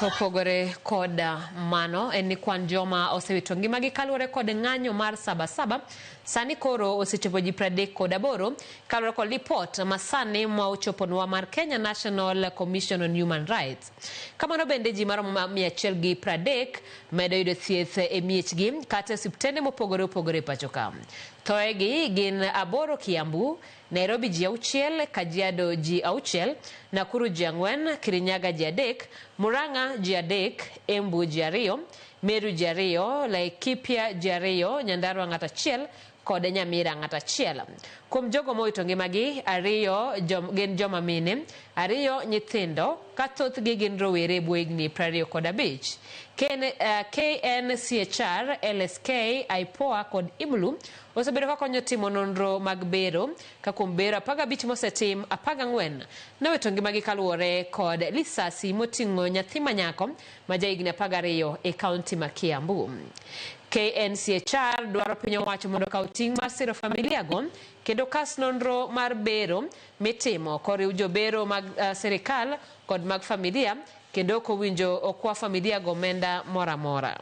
Kopogore koda mano en ni kwan joma osewito ngimagi kaluwore kod ng'anyo mar Saba Saba sani koro osechopo ji 38 kaluwore kod lipot masani ma ochoponwa mar Kenya National Commission on Human Rights. Kamano bende ji maromo 130 medo yudo thieth e miechgi kata osiptende mopogore opogore e pacho ka. Thoegi gin 8 Kiambu, Nairobi ji 6, Kajiado ji 6, Nakuru ji 4, Kirinyaga ji 3, Murang'a ji 3, Embu ji 2, Meru ji 2, Laikipia ji 2, Nyandarua ng'ato 1 kod Nyamira ng'ato 1. Kuom jogo mowito ngimagi, 2 gin joma mine, 2 nyithindo, ka thothgi gin rowere buo higni 25. KNCHR, LSK, IPOA kod IMLU osebedo ka konyo timo nonro mag bero, ka kuom bero 15 mosetim, 14 nowito ngimagi kaluwore kod lisasi moting'o nyathi manyako ma jahigni 12 e kaunti ma Kiambu. KNCHR dwaro piny owacho mondo okaw ting' mar siro familiago kendo kas nonro mar bero mitimo koriw jobero mag sirikal kod mag familia kendo ok owinjo okwa familiago omenda mora mora.